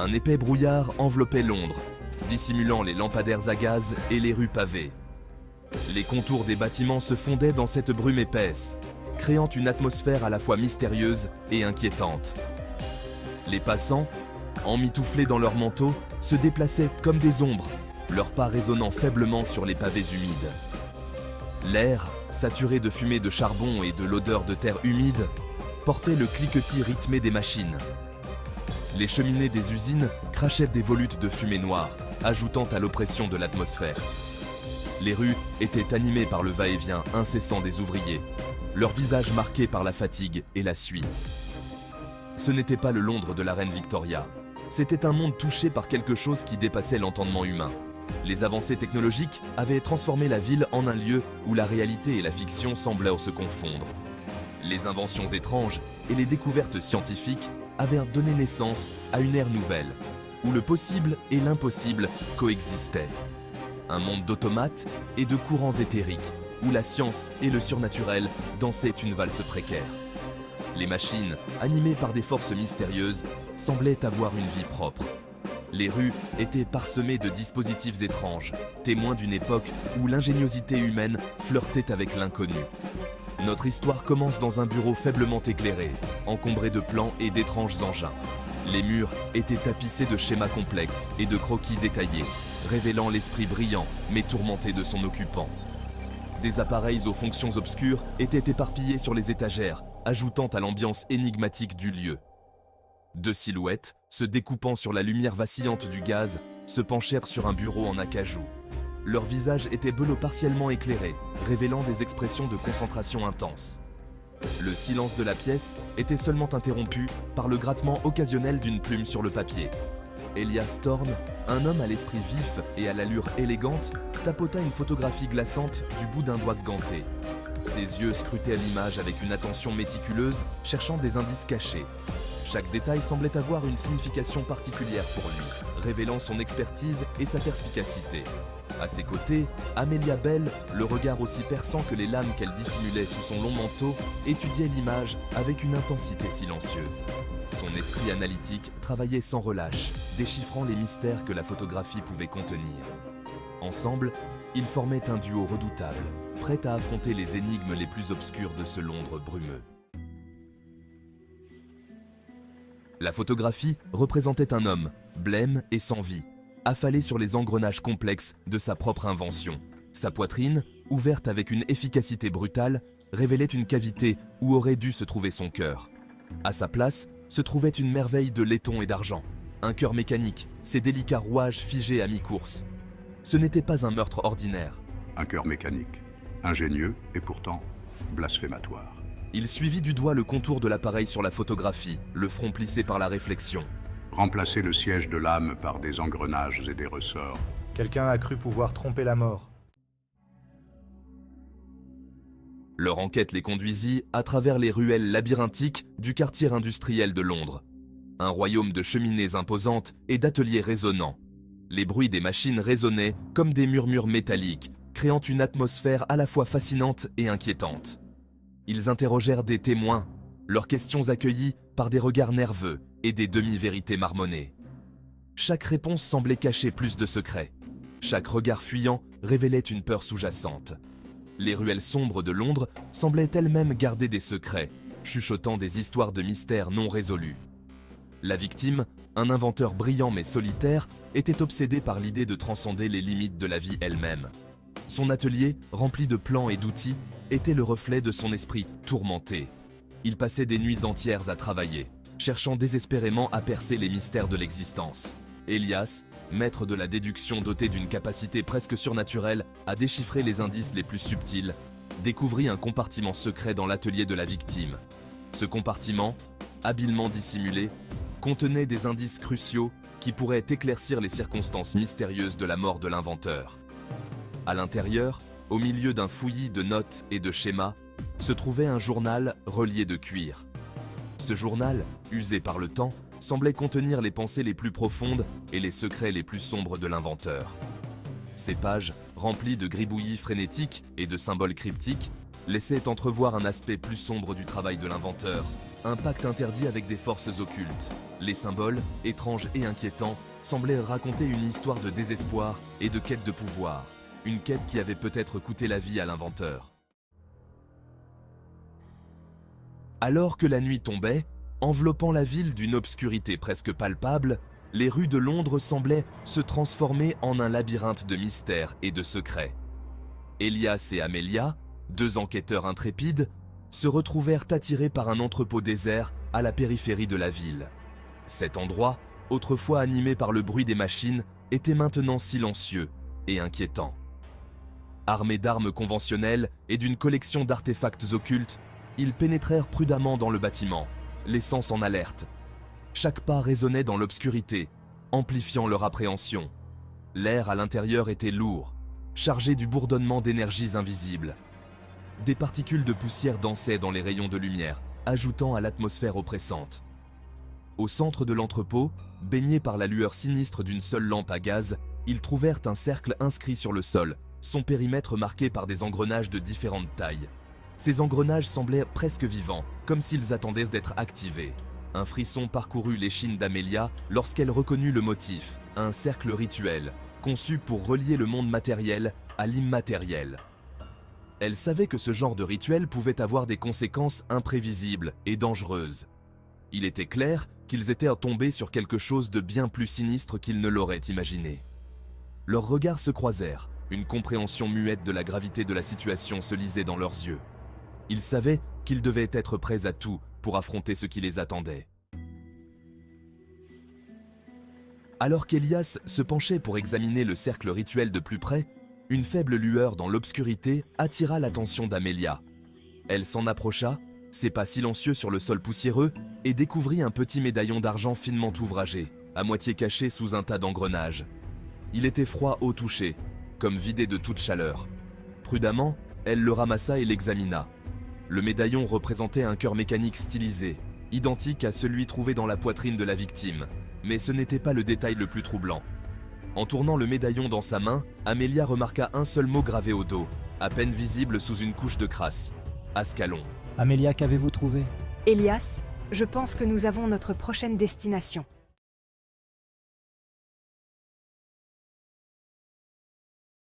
Un épais brouillard enveloppait Londres, dissimulant les lampadaires à gaz et les rues pavées. Les contours des bâtiments se fondaient dans cette brume épaisse, créant une atmosphère à la fois mystérieuse et inquiétante. Les passants, emmitouflés dans leurs manteaux, se déplaçaient comme des ombres, leurs pas résonnant faiblement sur les pavés humides. L'air, saturé de fumée de charbon et de l'odeur de terre humide, portait le cliquetis rythmé des machines. Les cheminées des usines crachaient des volutes de fumée noire, ajoutant à l'oppression de l'atmosphère. Les rues étaient animées par le va-et-vient incessant des ouvriers, leurs visages marqués par la fatigue et la suie. Ce n'était pas le Londres de la reine Victoria, c'était un monde touché par quelque chose qui dépassait l'entendement humain. Les avancées technologiques avaient transformé la ville en un lieu où la réalité et la fiction semblaient se confondre. Les inventions étranges et les découvertes scientifiques avaient donné naissance à une ère nouvelle, où le possible et l'impossible coexistaient. Un monde d'automates et de courants éthériques, où la science et le surnaturel dansaient une valse précaire. Les machines, animées par des forces mystérieuses, semblaient avoir une vie propre. Les rues étaient parsemées de dispositifs étranges, témoins d'une époque où l'ingéniosité humaine flirtait avec l'inconnu. Notre histoire commence dans un bureau faiblement éclairé, encombré de plans et d'étranges engins. Les murs étaient tapissés de schémas complexes et de croquis détaillés, révélant l'esprit brillant mais tourmenté de son occupant. Des appareils aux fonctions obscures étaient éparpillés sur les étagères, ajoutant à l'ambiance énigmatique du lieu. Deux silhouettes, se découpant sur la lumière vacillante du gaz, se penchèrent sur un bureau en acajou. Leurs visages étaient bleus partiellement éclairés, révélant des expressions de concentration intense. Le silence de la pièce était seulement interrompu par le grattement occasionnel d'une plume sur le papier. Elias Thorne, un homme à l'esprit vif et à l'allure élégante, tapota une photographie glaçante du bout d'un doigt ganté. Ses yeux scrutaient l'image avec une attention méticuleuse, cherchant des indices cachés. Chaque détail semblait avoir une signification particulière pour lui, révélant son expertise et sa perspicacité. À ses côtés, Amelia Bell, le regard aussi perçant que les lames qu'elle dissimulait sous son long manteau, étudiait l'image avec une intensité silencieuse. Son esprit analytique travaillait sans relâche, déchiffrant les mystères que la photographie pouvait contenir. Ensemble, ils formaient un duo redoutable, prêt à affronter les énigmes les plus obscures de ce Londres brumeux. La photographie représentait un homme, blême et sans vie, affalé sur les engrenages complexes de sa propre invention. Sa poitrine, ouverte avec une efficacité brutale, révélait une cavité où aurait dû se trouver son cœur. À sa place, se trouvait une merveille de laiton et d'argent. Un cœur mécanique, ses délicats rouages figés à mi-course. Ce n'était pas un meurtre ordinaire. Un cœur mécanique, ingénieux et pourtant blasphématoire. Il suivit du doigt le contour de l'appareil sur la photographie, le front plissé par la réflexion. Remplacer le siège de l'âme par des engrenages et des ressorts. Quelqu'un a cru pouvoir tromper la mort. Leur enquête les conduisit à travers les ruelles labyrinthiques du quartier industriel de Londres. Un royaume de cheminées imposantes et d'ateliers résonnants. Les bruits des machines résonnaient comme des murmures métalliques, créant une atmosphère à la fois fascinante et inquiétante. Ils interrogèrent des témoins, leurs questions accueillies par des regards nerveux et des demi-vérités marmonnées. Chaque réponse semblait cacher plus de secrets. Chaque regard fuyant révélait une peur sous-jacente. Les ruelles sombres de Londres semblaient elles-mêmes garder des secrets, chuchotant des histoires de mystères non résolus. La victime, un inventeur brillant mais solitaire, était obsédé par l'idée de transcender les limites de la vie elle-même. Son atelier, rempli de plans et d'outils, était le reflet de son esprit tourmenté. Il passait des nuits entières à travailler, cherchant désespérément à percer les mystères de l'existence. Elias, maître de la déduction doté d'une capacité presque surnaturelle à déchiffrer les indices les plus subtils, découvrit un compartiment secret dans l'atelier de la victime. Ce compartiment, habilement dissimulé, contenait des indices cruciaux qui pourraient éclaircir les circonstances mystérieuses de la mort de l'inventeur. À l'intérieur, au milieu d'un fouillis de notes et de schémas, se trouvait un journal relié de cuir. Ce journal, usé par le temps, semblait contenir les pensées les plus profondes et les secrets les plus sombres de l'inventeur. Ces pages, remplies de gribouillis frénétiques et de symboles cryptiques, laissaient entrevoir un aspect plus sombre du travail de l'inventeur, un pacte interdit avec des forces occultes. Les symboles, étranges et inquiétants, semblaient raconter une histoire de désespoir et de quête de pouvoir. Une quête qui avait peut-être coûté la vie à l'inventeur. Alors que la nuit tombait, enveloppant la ville d'une obscurité presque palpable, les rues de Londres semblaient se transformer en un labyrinthe de mystères et de secrets. Elias et Amelia, deux enquêteurs intrépides, se retrouvèrent attirés par un entrepôt désert à la périphérie de la ville. Cet endroit, autrefois animé par le bruit des machines, était maintenant silencieux et inquiétant. Armés d'armes conventionnelles et d'une collection d'artefacts occultes, ils pénétrèrent prudemment dans le bâtiment, laissant en alerte. Chaque pas résonnait dans l'obscurité, amplifiant leur appréhension. L'air à l'intérieur était lourd, chargé du bourdonnement d'énergies invisibles. Des particules de poussière dansaient dans les rayons de lumière, ajoutant à l'atmosphère oppressante. Au centre de l'entrepôt, baigné par la lueur sinistre d'une seule lampe à gaz, ils trouvèrent un cercle inscrit sur le sol, son périmètre marqué par des engrenages de différentes tailles. Ces engrenages semblaient presque vivants, comme s'ils attendaient d'être activés. Un frisson parcourut l'échine d'Amelia lorsqu'elle reconnut le motif, un cercle rituel, conçu pour relier le monde matériel à l'immatériel. Elle savait que ce genre de rituel pouvait avoir des conséquences imprévisibles et dangereuses. Il était clair qu'ils étaient tombés sur quelque chose de bien plus sinistre qu'ils ne l'auraient imaginé. Leurs regards se croisèrent, une compréhension muette de la gravité de la situation se lisait dans leurs yeux. Ils savaient qu'ils devaient être prêts à tout pour affronter ce qui les attendait. Alors qu'Elias se penchait pour examiner le cercle rituel de plus près, une faible lueur dans l'obscurité attira l'attention d'Amelia. Elle s'en approcha, ses pas silencieux sur le sol poussiéreux, et découvrit un petit médaillon d'argent finement ouvragé, à moitié caché sous un tas d'engrenages. Il était froid au toucher, comme vidé de toute chaleur. Prudemment, elle le ramassa et l'examina. Le médaillon représentait un cœur mécanique stylisé, identique à celui trouvé dans la poitrine de la victime. Mais ce n'était pas le détail le plus troublant. En tournant le médaillon dans sa main, Amelia remarqua un seul mot gravé au dos, à peine visible sous une couche de crasse. Ascalon. Amelia, qu'avez-vous trouvé? Elias, je pense que nous avons notre prochaine destination.